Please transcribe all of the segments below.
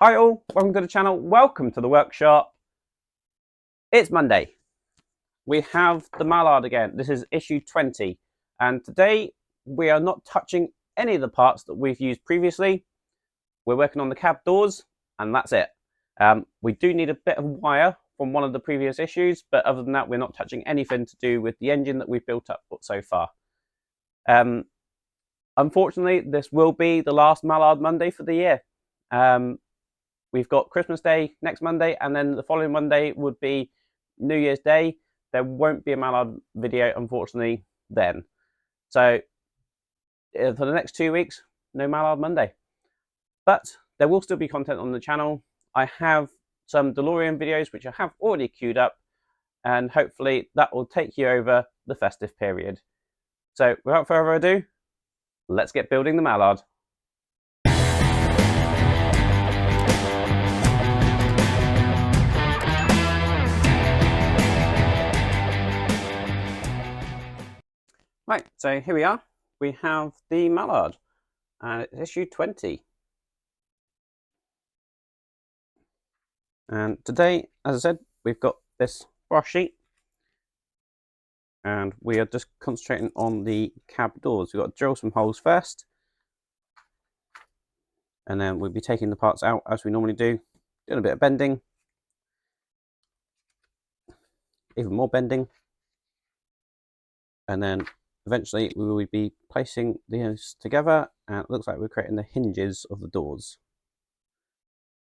Hi all, welcome to the channel, welcome to the workshop. It's Monday. We have the Mallard again. This is issue 20 and today we are not touching any of the parts that we've used previously. We're working on the cab doors and that's it. We do need a bit of wire from one of the previous issues, but other than that we're not touching anything to do with the engine that we've built up so far. Unfortunately, this will be the last Mallard Monday for the year. We've got Christmas Day next Monday, and then the following Monday would be New Year's Day. There won't be a Mallard video, unfortunately, then. So for the next 2 weeks, no Mallard Monday. But there will still be content on the channel. I have some DeLorean videos, which I have already queued up, and hopefully that will take you over the festive period. So without further ado, let's get building the Mallard. Right, so here we are. We have the Mallard, and it's issue 20. And today, as I said, we've got this brush sheet, and we are just concentrating on the cab doors. We've got to drill some holes first, and then we'll be taking the parts out as we normally do, doing a bit of bending, even more bending, and then eventually we will be placing these together, and it looks like we're creating the hinges of the doors.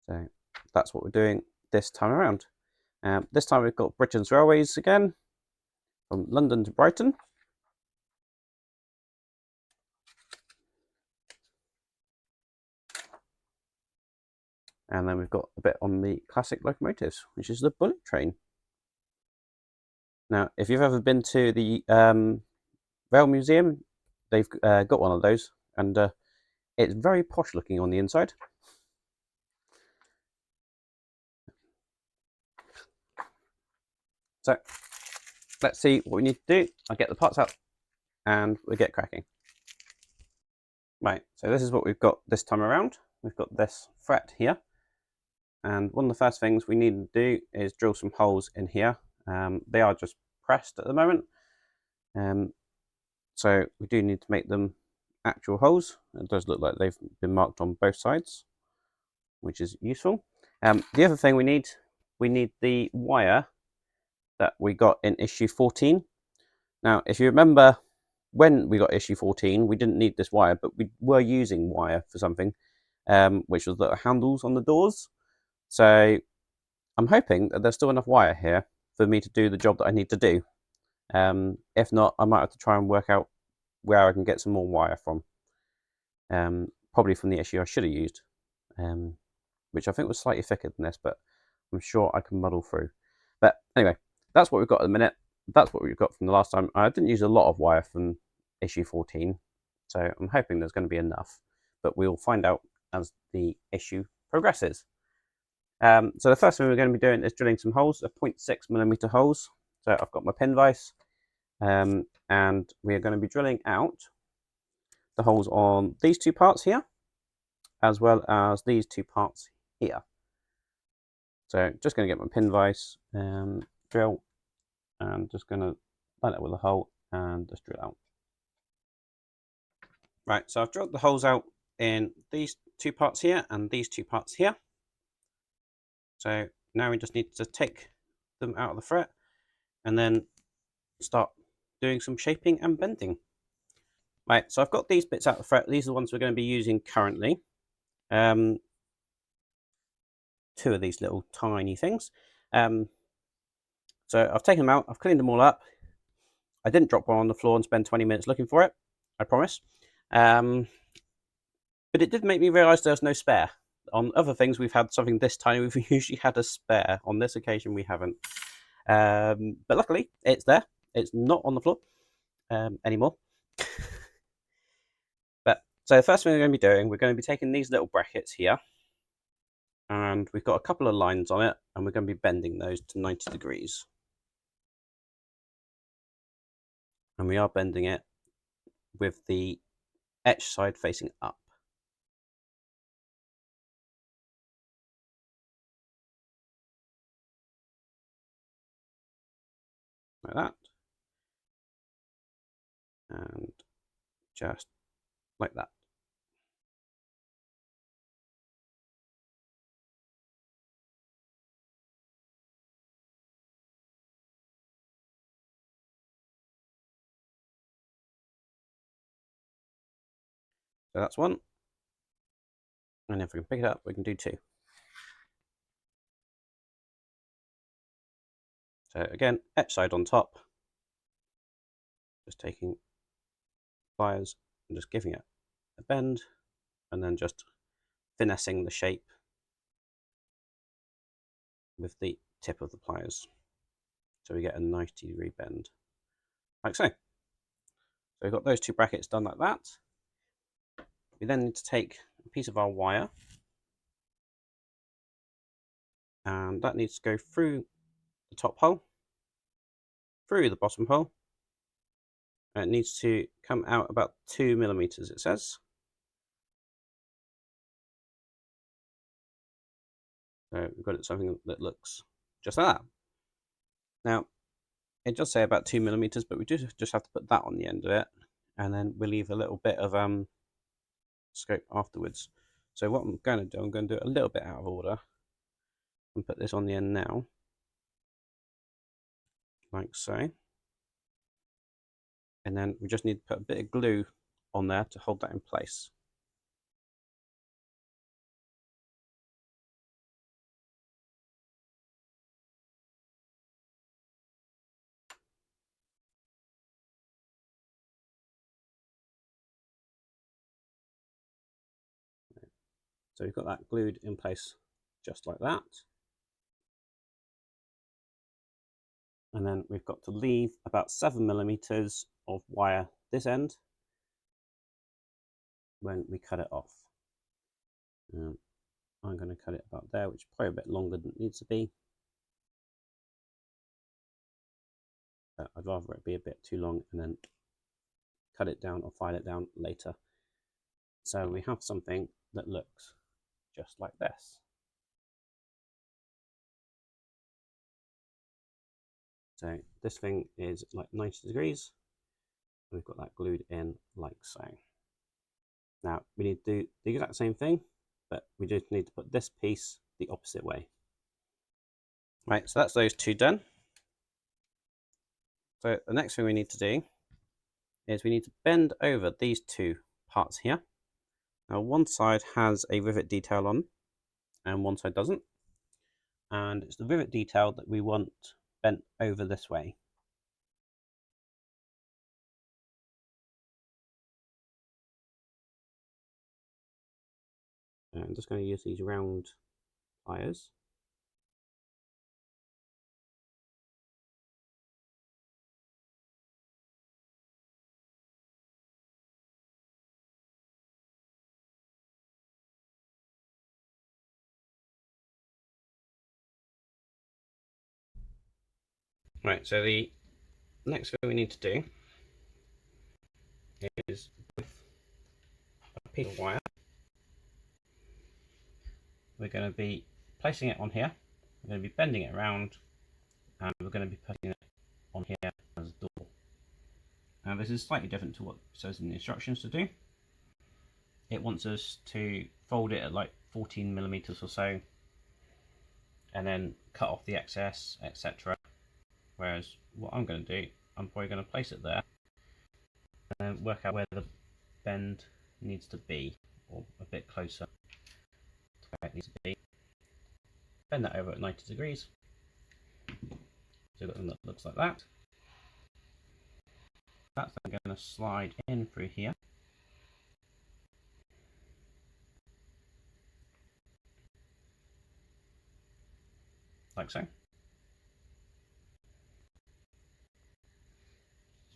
So that's what we're doing this time around. This time we've got Britain's Railways again, from London to Brighton. And then we've got a bit on the classic locomotives, which is the bullet train. Now, if you've ever been to the Rail Museum, they've got one of those, and it's very posh looking on the inside. So let's see what we need to do. I'll get the parts out and we'll get cracking. Right, so this is what we've got this time around. We've got this fret here, and one of the first things we need to do is drill some holes in here. They are just pressed at the moment, so we do need to make them actual holes. It does look like they've been marked on both sides, which is useful. The other thing we need the wire that we got in issue 14. Now, if you remember, when we got issue 14, we didn't need this wire, but we were using wire for something, which was the handles on the doors. So I'm hoping that there's still enough wire here for me to do the job that I need to do. If not, I might have to try and work out where I can get some more wire from. Probably from the issue I should have used, which I think was slightly thicker than this, but I'm sure I can muddle through. But anyway, that's what we've got at the minute. That's what we've got from the last time. I didn't use a lot of wire from issue 14, so I'm hoping there's going to be enough, but we'll find out as the issue progresses. So the first thing we're going to be doing is drilling some holes, 0.6mm holes. So I've got my pin vise, and we are going to be drilling out the holes on these two parts here, as well as these two parts here. So just going to get my pin vise, drill, and just going to line it with a hole and just drill out. Right, so I've drilled the holes out in these two parts here and these two parts here. So now we just need to take them out of the fret and then start doing some shaping and bending. Right, so I've got these bits out of the fret. These are the ones we're going to be using currently. Two of these little tiny things. So I've taken them out, I've cleaned them all up. I didn't drop one on the floor and spend 20 minutes looking for it, I promise. But it did make me realise there's no spare. On other things we've had something this tiny, we've usually had a spare. On this occasion we haven't. But luckily it's there. It's not on the floor anymore. But so the first thing we're going to be doing, we're going to be taking these little brackets here, and we've got a couple of lines on it, and we're going to be bending those to 90 degrees. And we are bending it with the etch side facing up. like that, and just like that. So that's one, and if we can pick it up, we can do two. So again, etch side on top, just taking pliers and just giving it a bend, and then just finessing the shape with the tip of the pliers. So we get a 90-degree bend, like so. So we've got those two brackets done like that. We then need to take a piece of our wire, and that needs to go through the top hole, through the bottom hole, and it needs to come out about 2 millimeters, it says. So we've got something that looks just like that. Now, it does say about 2 millimeters, but we do just have to put that on the end of it, and then we'll leave a little bit of scope afterwards. So what I'm going to do, I'm going to do it a little bit out of order, and put this on the end now, like so. And then we just need to put a bit of glue on there to hold that in place. So we've got that glued in place just like that. And then we've got to leave about 7 millimeters of wire this end when we cut it off. I'm going to cut it about there, which is probably a bit longer than it needs to be. But I'd rather it be a bit too long and then cut it down or file it down later. So we have something that looks just like this. So this thing is like 90 degrees. We've got that glued in like so. Now we need to do the exact same thing, but we just need to put this piece the opposite way. Right, so that's those two done. So the next thing we need to do is we need to bend over these two parts here. Now one side has a rivet detail on and one side doesn't. And it's the rivet detail that we want bent over this way. And I'm just going to use these round pliers. Right, so the next thing we need to do is with a piece of wire, we're going to be placing it on here, we're going to be bending it around, and we're going to be putting it on here as a door. Now this is slightly different to what it says in the instructions to do. It wants us to fold it at like 14 millimeters or so, and then cut off the excess, etc. Whereas what I'm going to do, I'm probably going to place it there and then work out where the bend needs to be, or a bit closer to where it needs to be. Bend that over at 90 degrees. So that looks like that. That's then going to slide in through here. Like so.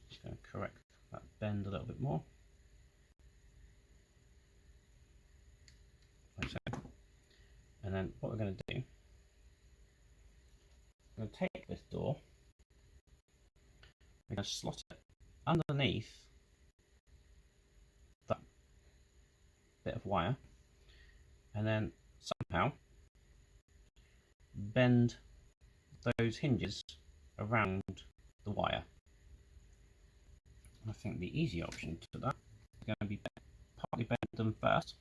Just going to correct that bend a little bit more. Like so. And then what we're going to do, we're going to take this door, we're going to slot it underneath that bit of wire, and then somehow bend those hinges around the wire. I think the easy option to that is going to be partly bend them first.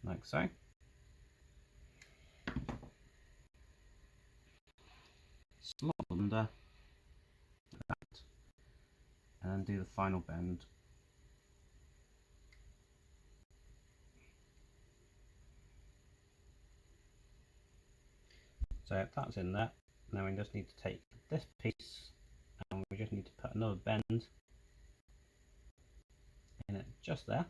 Like so. Slot under that, and then do the final bend. So that's in there. Now we just need to take this piece and we just need to put another bend in it just there.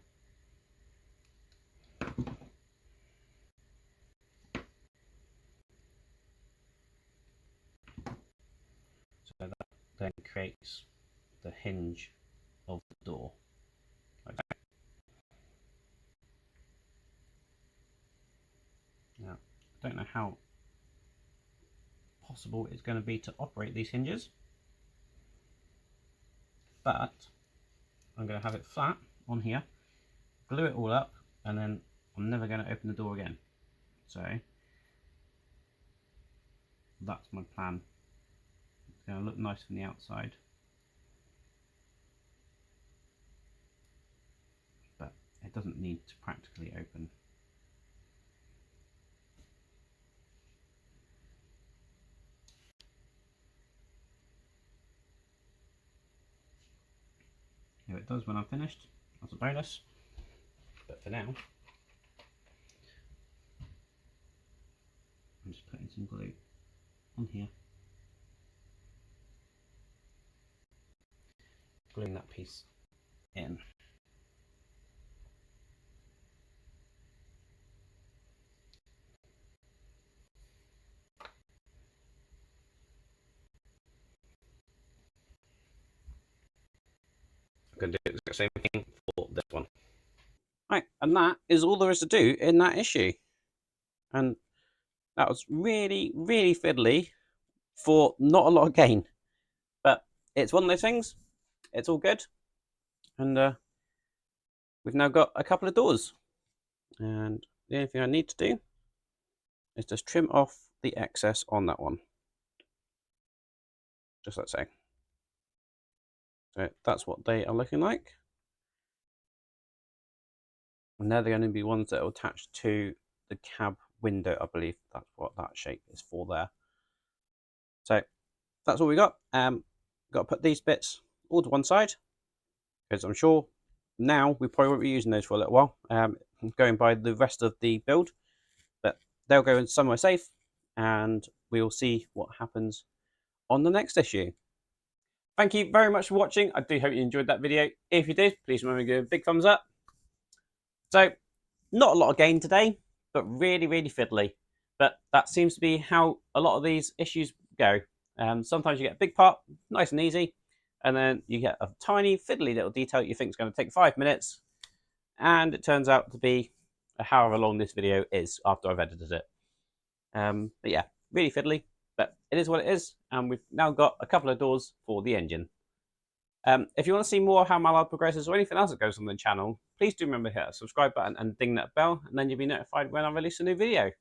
So that then creates the hinge of the door. Okay. Now, I don't know how possible it's going to be to operate these hinges, but I'm going to have it flat on here, glue it all up, and then I'm never going to open the door again. So that's my plan. It's going to look nice from the outside, but it doesn't need to practically open. Here it does when I'm finished. That's a bonus. But for now, I'm just putting some glue on here, gluing that piece in. I'm going to do the same thing for this one. Right, and that is all there is to do in that issue. And that was really, really fiddly for not a lot of gain. But it's one of those things. It's all good. And we've now got a couple of doors. And the only thing I need to do is just trim off the excess on that one. Just like so. So that's what they are looking like. And they're going to be ones that are attached to the cab window, I believe. That's what that shape is for there. So that's all we got. Got to put these bits all to one side, because I'm sure now we probably won't be using those for a little while, going by the rest of the build. But they'll go in somewhere safe, and we'll see what happens on the next issue. Thank you very much for watching. I do hope you enjoyed that video. If you did, please remember to give a big thumbs up. So, not a lot of gain today, but really, really fiddly. But that seems to be how a lot of these issues go. Sometimes you get a big part, nice and easy, and then you get a tiny, fiddly little detail you think is going to take 5 minutes, and it turns out to be however long this video is after I've edited it. But yeah, really fiddly, but it is what it is, and we've now got a couple of doors for the engine. If you want to see more of how Mallard progresses or anything else that goes on the channel, please do remember to hit that subscribe button and ding that bell, and then you'll be notified when I release a new video.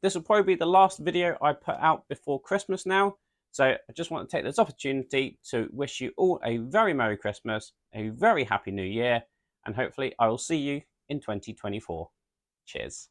This will probably be the last video I put out before Christmas now, so I just want to take this opportunity to wish you all a very Merry Christmas, a very Happy New Year, and hopefully I will see you in 2024. Cheers.